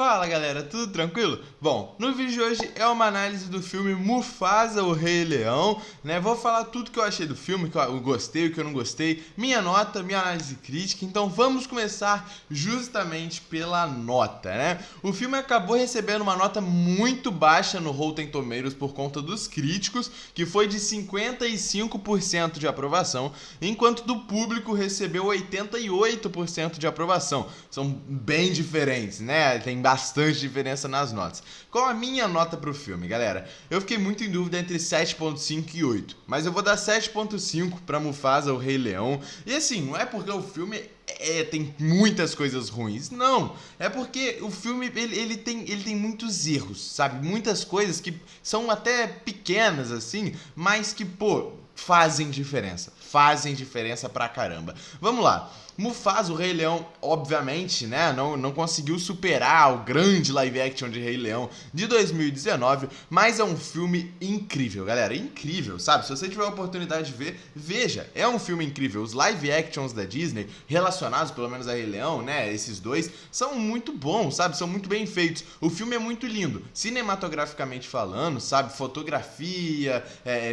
Fala galera, tudo tranquilo? Bom, no vídeo de hoje é uma análise do filme Mufasa, o Rei Leão, né? Vou falar tudo que eu achei do filme, que eu gostei, o que eu não gostei, minha nota, minha análise crítica. Então vamos começar justamente pela nota, né? O filme acabou recebendo uma nota muito baixa no Rotten Tomatoes por conta dos críticos, que foi de 55% de aprovação, enquanto do público recebeu 88% de aprovação. São bem diferentes, né? Tem bastante diferença nas notas. Qual a minha nota pro filme, galera? Eu fiquei muito em dúvida entre 7.5 e 8, mas eu vou dar 7.5 pra Mufasa, o Rei Leão. E assim, não é porque o filme tem muitas coisas ruins, não. É porque o filme, ele tem muitos erros, sabe? Muitas coisas que são até pequenas, assim, mas que, pô, fazem diferença. Fazem diferença pra caramba. Vamos lá. Mufasa, o Rei Leão, obviamente, né, não conseguiu superar o grande live action de Rei Leão de 2019, mas é um filme incrível, galera, incrível, sabe? Se você tiver a oportunidade de ver, veja, é um filme incrível. Os live actions da Disney, relacionados pelo menos a Rei Leão, né, esses dois, são muito bons, sabe? São muito bem feitos. O filme é muito lindo, cinematograficamente falando, sabe? Fotografia,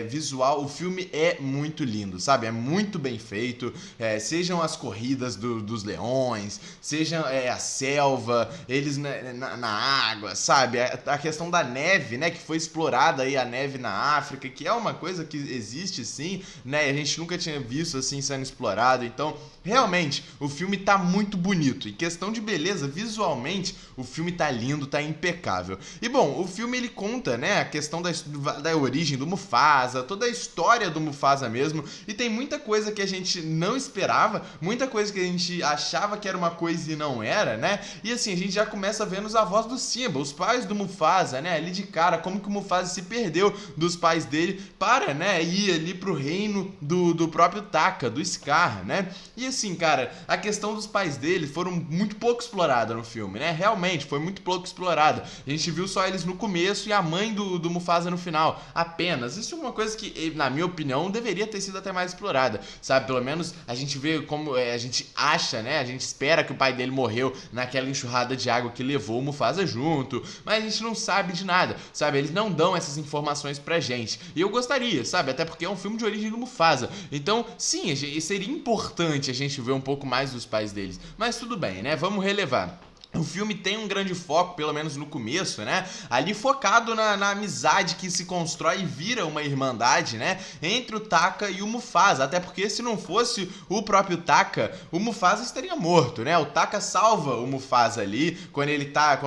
visual, o filme é muito lindo, sabe? É muito bem feito, sejam as corridas dos leões, seja a selva, eles na água, sabe? A questão da neve, né? Que foi explorada aí, a neve na África, que é uma coisa que existe sim, né? E a gente nunca tinha visto assim sendo explorado. Então, realmente, o filme tá muito bonito. Em questão de beleza, visualmente, o filme tá lindo, tá impecável. E bom, o filme ele conta, né? A questão da origem do Mufasa, toda a história do Mufasa mesmo. E tem muita coisa que a gente não esperava, muita coisa que a gente achava que era uma coisa e não era, né? E assim, a gente já começa vendo os avós do Simba, os pais do Mufasa, né? Ali de cara, como que o Mufasa se perdeu dos pais dele para, né, ir ali pro reino do próprio Taka, do Scar, né? E assim, cara, a questão dos pais dele foram muito pouco explorada no filme, né? Realmente, foi muito pouco explorada. A gente viu só eles no começo e a mãe do Mufasa no final, apenas. Isso é uma coisa que, na minha opinião, deveria ter sido até mais explorada, sabe? Pelo menos a gente vê como a gente acha, né? A gente espera que o pai dele morreu naquela enxurrada de água que levou o Mufasa junto, mas a gente não sabe de nada, sabe? Eles não dão essas informações pra gente. E eu gostaria, sabe? Até porque é um filme de origem do Mufasa. Então, sim, seria importante a gente ver um pouco mais dos pais deles. Mas tudo bem, né? Vamos relevar. O filme tem um grande foco, pelo menos no começo, né? Ali focado na amizade que se constrói e vira uma irmandade, né? Entre o Taka e o Mufasa. Até porque se não fosse o próprio Taka, o Mufasa estaria morto, né? O Taka salva o Mufasa ali quando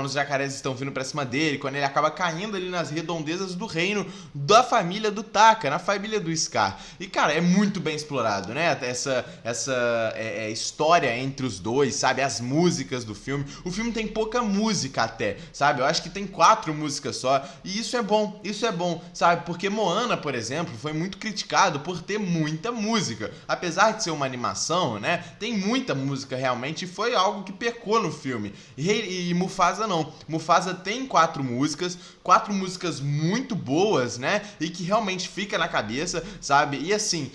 os jacarés estão vindo pra cima dele, quando ele acaba caindo ali nas redondezas do reino da família do Taka, na família do Scar. E, cara, é muito bem explorado, né? Essa história entre os dois, sabe? As músicas do filme. O filme tem pouca música até, sabe? Eu acho que tem 4 músicas só. E isso é bom, sabe? Porque Moana, por exemplo, foi muito criticado por ter muita música. Apesar de ser uma animação, né? Tem muita música realmente e foi algo que pecou no filme. E Mufasa não. Mufasa tem 4 músicas muito boas, né? E que realmente fica na cabeça, sabe? E assim,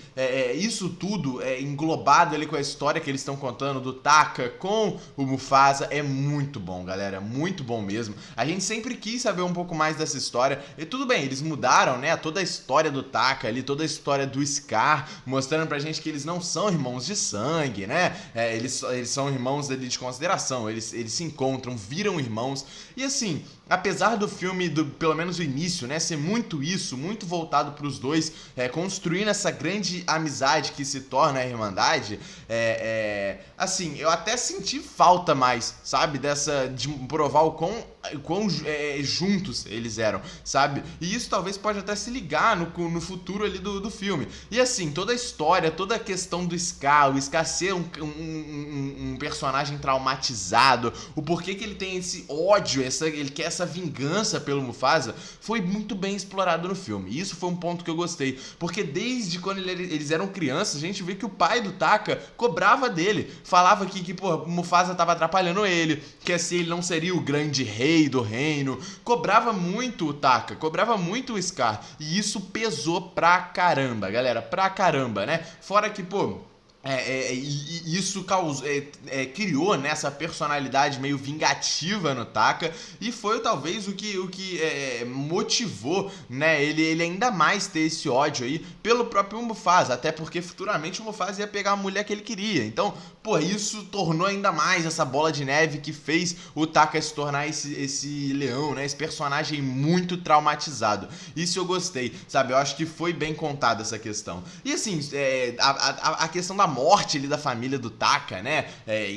isso tudo englobado ali com a história que eles estão contando do Taka com o Mufasa é muito bom, galera, muito bom mesmo. A gente sempre quis saber um pouco mais dessa história. E tudo bem, eles mudaram, né, toda a história do Taka ali, toda a história do Scar, mostrando pra gente que eles não são irmãos de sangue, né? Eles são irmãos ali de consideração, eles se encontram, viram irmãos. E assim, apesar do filme, pelo menos o início, né, ser muito isso, muito voltado pros dois, construindo essa grande amizade que se torna a Irmandade, assim, eu até senti falta mais, sabe, de provar o quão juntos eles eram, sabe? E isso talvez pode até se ligar no futuro ali do filme. E assim, toda a história, toda a questão do Scar, o Scar ser um personagem traumatizado, o porquê que ele tem esse ódio, ele quer essa vingança pelo Mufasa, foi muito bem explorado no filme. E isso foi um ponto que eu gostei, porque desde quando eles eram crianças, a gente vê que o pai do Taka cobrava dele, falava que pô, Mufasa tava atrapalhando ele, que assim, ele não seria o grande rei do reino, cobrava muito o Taka, cobrava muito o Scar, e isso pesou pra caramba, galera, pra caramba, né? Fora que, pô, E isso criou, né, essa personalidade meio vingativa no Taka, e foi talvez o que motivou, né, ele ainda mais ter esse ódio aí pelo próprio Mufasa, até porque futuramente o Mufasa ia pegar a mulher que ele queria. Então, pô, isso tornou ainda mais essa bola de neve que fez o Taka se tornar esse leão, né, esse personagem muito traumatizado. Isso eu gostei, sabe? Eu acho que foi bem contada essa questão. E assim, a questão da morte ali da família do Taka, né,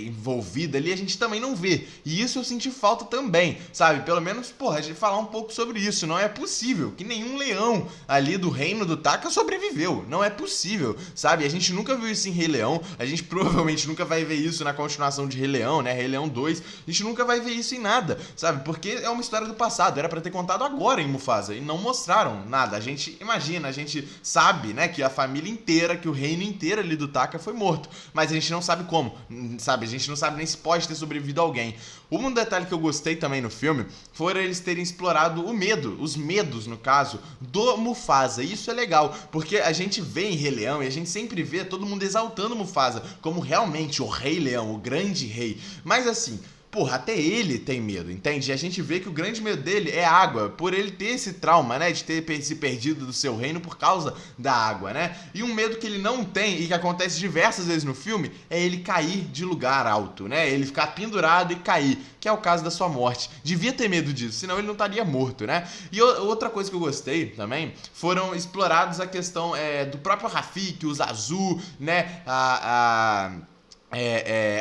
envolvida ali, a gente também não vê. E isso eu senti falta também, sabe? Pelo menos, porra, a gente falar um pouco sobre isso. Não é possível que nenhum leão ali do reino do Taka sobreviveu. Não é possível, sabe? A gente nunca viu isso em Rei Leão. A gente provavelmente nunca vai ver isso na continuação de Rei Leão, né? Rei Leão 2. A gente nunca vai ver isso em nada, sabe? Porque é uma história do passado. Era pra ter contado agora em Mufasa. E não mostraram nada. A gente imagina, a gente sabe, né, que a família inteira, que o reino inteiro ali do Taka foi morto. Mas a gente não sabe como, sabe? A gente não sabe nem se pode ter sobrevivido alguém. Um detalhe que eu gostei também no filme foi eles terem explorado o medo, os medos, no caso, do Mufasa. E isso é legal, porque a gente vê em Rei Leão e a gente sempre vê todo mundo exaltando o Mufasa como realmente o Rei Leão, o grande rei. Mas assim, porra, até ele tem medo, entende? E a gente vê que o grande medo dele é água, por ele ter esse trauma, né, de ter se perdido do seu reino por causa da água, né? E um medo que ele não tem e que acontece diversas vezes no filme é ele cair de lugar alto, né? Ele ficar pendurado e cair, que é o caso da sua morte. Devia ter medo disso, senão ele não estaria morto, né? E outra coisa que eu gostei também foram explorados a questão do próprio Rafiki, o Zazu, né?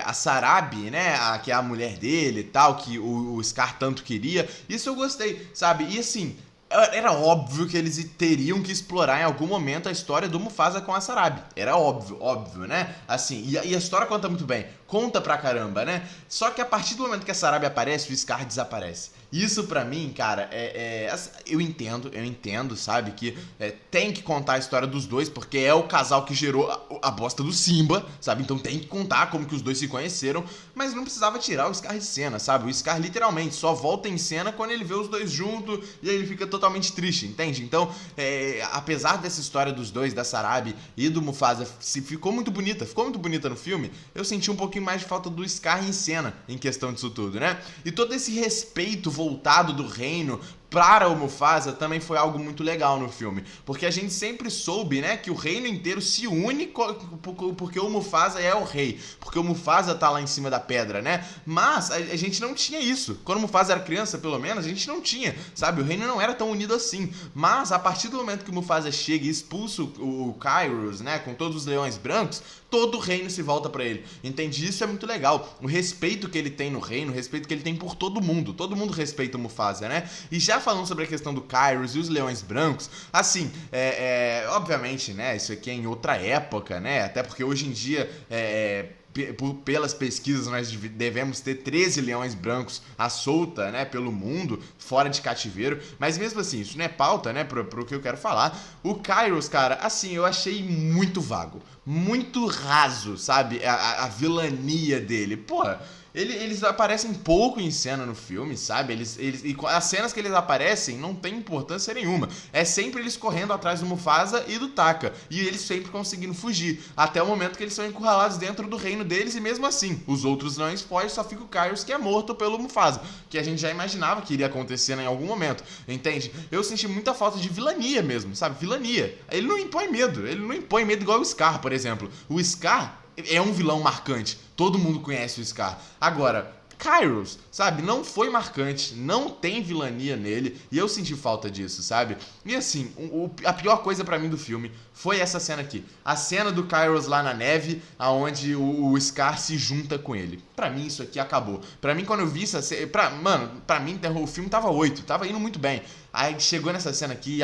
A Sarabi, né, que é a mulher dele e tal, que o Scar tanto queria. Isso eu gostei, sabe? E assim, era óbvio que eles teriam que explorar em algum momento a história do Mufasa com a Sarabi. Era óbvio, né? Assim, e a história conta muito bem. Conta pra caramba, né? Só que a partir do momento que a Sarabi aparece, o Scar desaparece. Isso pra mim, cara, eu entendo, sabe? Que tem que contar a história dos dois, porque é o casal que gerou a bosta do Simba, sabe? Então tem que contar como que os dois se conheceram, mas não precisava tirar o Scar de cena, sabe? O Scar literalmente só volta em cena quando ele vê os dois juntos e aí ele fica totalmente triste, entende? Então, apesar dessa história dos dois, da Sarabi e do Mufasa, ficou muito bonita no filme, eu senti um pouquinho mais de falta do Scar em cena em questão disso tudo, né? E todo esse respeito voltado do reino para o Mufasa também foi algo muito legal no filme, porque a gente sempre soube, né, que o reino inteiro se une porque o Mufasa é o rei, porque o Mufasa tá lá em cima da pedra, né? Mas a gente não tinha isso. Quando o Mufasa era criança, pelo menos, a gente não tinha, sabe? O reino não era tão unido assim. Mas a partir do momento que o Mufasa chega e expulsa o Kairos, né, com todos os leões brancos, todo o reino se volta pra ele. Entende? Isso é muito legal. O respeito que ele tem no reino, o respeito que ele tem por todo mundo respeita o Mufasa, né? E já falando sobre a questão do Kairos e os leões brancos, assim, obviamente, né, isso aqui é em outra época, né, até porque hoje em dia, pelas pesquisas, nós devemos ter 13 leões brancos à solta, né, pelo mundo, fora de cativeiro, mas mesmo assim, isso não é pauta, né, pro que eu quero falar. O Kairos, cara, assim, eu achei muito vago, muito raso, sabe, a vilania dele, porra. Eles aparecem pouco em cena no filme, sabe? E as cenas que eles aparecem não tem importância nenhuma. É sempre eles correndo atrás do Mufasa e do Taka. E eles sempre conseguindo fugir. Até o momento que eles são encurralados dentro do reino deles. E mesmo assim, os outros não fogem, só fica o Kairos, que é morto pelo Mufasa. Que a gente já imaginava que iria acontecer em algum momento. Entende? Eu senti muita falta de vilania mesmo, sabe? Vilania. Ele não impõe medo. Ele não impõe medo igual o Scar, por exemplo. O Scar é um vilão marcante. Todo mundo conhece o Scar. Agora, Kairos, sabe, não foi marcante, não tem vilania nele, e eu senti falta disso, sabe? E assim, a pior coisa pra mim do filme foi essa cena aqui. A cena do Kairos lá na neve, aonde o Scar se junta com ele. Pra mim, isso aqui acabou. Pra mim, quando eu vi essa cena... Pra mim, o filme tava 8, tava indo muito bem. Aí chegou nessa cena aqui,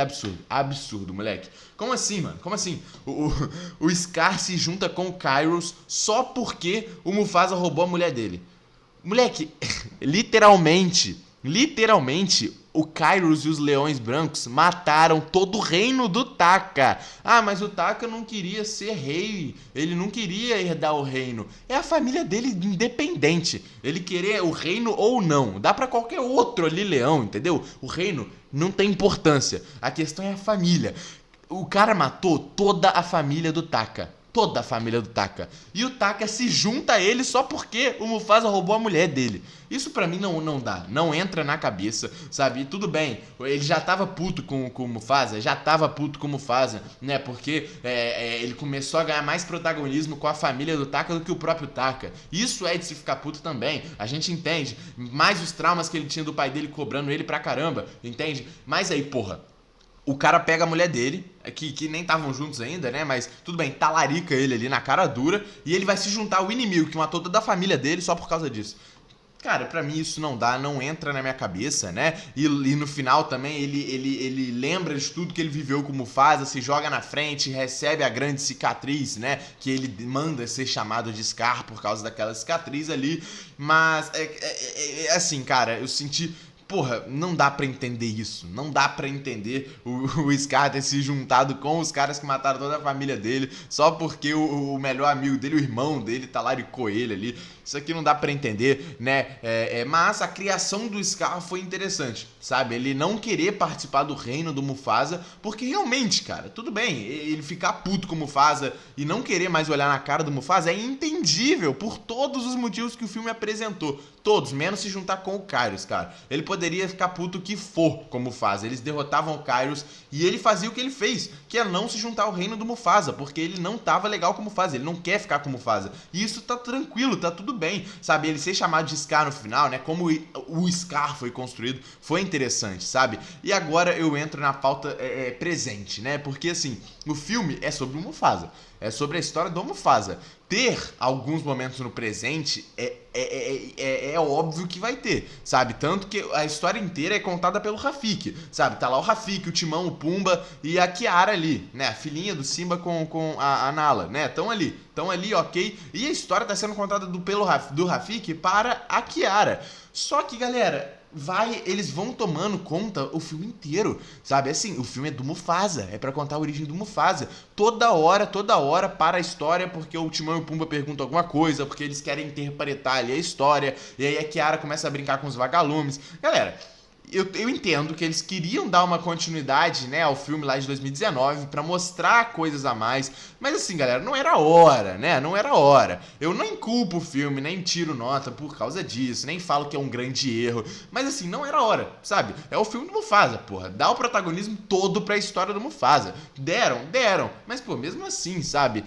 absurdo, moleque. Como assim, mano? Como assim? O Scar se junta com o Kairos só porque o Mufasa roubou a mulher dele. Moleque, literalmente, o Kairos e os Leões Brancos mataram todo o reino do Taka. Ah, mas o Taka não queria ser rei, ele não queria herdar o reino. É a família dele independente, ele querer o reino ou não. Dá pra qualquer outro ali leão, entendeu? O reino não tem importância, a questão é a família. O cara matou toda a família do Taka. toda a família do Taka. E o Taka se junta a ele só porque o Mufasa roubou a mulher dele. Isso pra mim não dá, não entra na cabeça, sabe? E tudo bem, ele já tava puto com o Mufasa, né? Porque ele começou a ganhar mais protagonismo com a família do Taka do que o próprio Taka. Isso é de se ficar puto também, a gente entende. Mais os traumas que ele tinha do pai dele cobrando ele pra caramba, entende? Mas aí, porra, o cara pega a mulher dele, que nem estavam juntos ainda, né? Mas tudo bem, talarica ele ali na cara dura, e ele vai se juntar ao inimigo que matou toda a família dele só por causa disso. Cara, pra mim isso não dá, não entra na minha cabeça, né? E no final também ele lembra de tudo que ele viveu com o Mufasa, se joga na frente, recebe a grande cicatriz, né? Que ele manda ser chamado de Scar por causa daquela cicatriz ali. Mas, assim, cara, eu senti... Porra, não dá pra entender isso. Não dá pra entender o Scar ter se juntado com os caras que mataram toda a família dele só porque o melhor amigo dele, o irmão dele, talaricou ele ali. Isso aqui não dá pra entender, né? Mas a criação do Scar foi interessante, sabe? Ele não querer participar do reino do Mufasa, porque realmente, cara, tudo bem, ele ficar puto com o Mufasa e não querer mais olhar na cara do Mufasa é entendível por todos os motivos que o filme apresentou. Todos, menos se juntar com o Kairos, cara. Ele poderia ficar puto o que for com o Mufasa. Eles derrotavam o Kairos e ele fazia o que ele fez, que é não se juntar ao reino do Mufasa, porque ele não tava legal com o Mufasa, ele não quer ficar com o Mufasa. E isso tá tranquilo, tá tudo bem, sabe? Ele ser chamado de Scar no final, né? Como o Scar foi construído, foi interessante, sabe? E agora eu entro na pauta presente, né? Porque, assim, o filme é sobre o Mufasa, é sobre a história do Mufasa. Ter alguns momentos no presente é óbvio que vai ter, sabe? Tanto que a história inteira é contada pelo Rafiki, sabe? Tá lá o Rafiki, o Timão, o Pumba e a Kiara ali, né? A filhinha do Simba com a Nala, né? Estão ali, ok? E a história tá sendo contada do Rafiki para a Kiara. Só que, galera... eles vão tomando conta o filme inteiro, sabe? Assim, o filme é do Mufasa, é pra contar a origem do Mufasa. Toda hora para a história, porque o Timão e o Pumba perguntam alguma coisa, porque eles querem interpretar ali a história, e aí a Kiara começa a brincar com os vagalumes. Galera... Eu entendo que eles queriam dar uma continuidade, né, ao filme lá de 2019 pra mostrar coisas a mais, mas assim, galera, não era hora, né, não era hora. Eu nem culpo o filme, nem tiro nota por causa disso, nem falo que é um grande erro, mas assim, não era hora, sabe? É o filme do Mufasa, porra, dá o protagonismo todo pra história do Mufasa. Deram, mas pô, mesmo assim, sabe,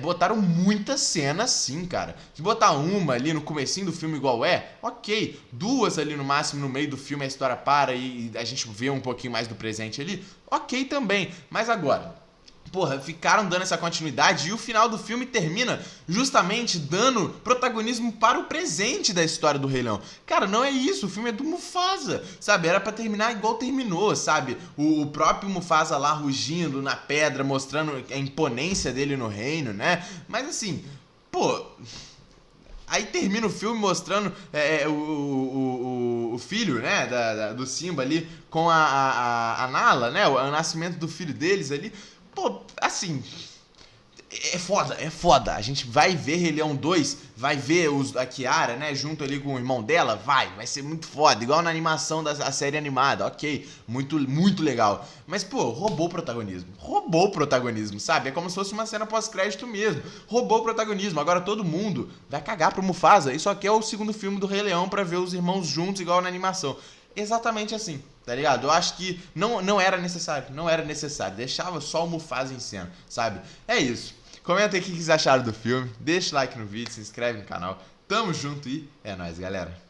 botaram muitas cenas sim, cara. Se botar uma ali no comecinho do filme igual ok, duas ali no máximo no meio do filme a história para e a gente vê um pouquinho mais do presente ali, ok também, mas agora, porra, ficaram dando essa continuidade e o final do filme termina justamente dando protagonismo para o presente da história do Rei Leão. Cara, não é isso, o filme é do Mufasa, sabe? Era pra terminar igual terminou, sabe? O próprio Mufasa lá rugindo na pedra, mostrando a imponência dele no reino, né? Mas assim, pô... Aí termina o filme mostrando o filho, né, do Simba ali com a Nala, né, o nascimento do filho deles ali. Pô, assim... É foda. A gente vai ver Rei Leão 2, vai ver a Kiara, né, junto ali com o irmão dela, vai ser muito foda, igual na animação da série animada, ok, muito legal. Mas, pô, roubou o protagonismo, sabe? É como se fosse uma cena pós-crédito mesmo. Roubou o protagonismo, agora todo mundo vai cagar pro Mufasa, e só quer o segundo filme do Rei Leão pra ver os irmãos juntos, igual na animação. Exatamente assim, tá ligado? Eu acho que não era necessário, deixava só o Mufasa em cena, sabe? É isso. Comenta aí o que vocês acharam do filme, deixa o like no vídeo, se inscreve no canal. Tamo junto e é nóis, galera.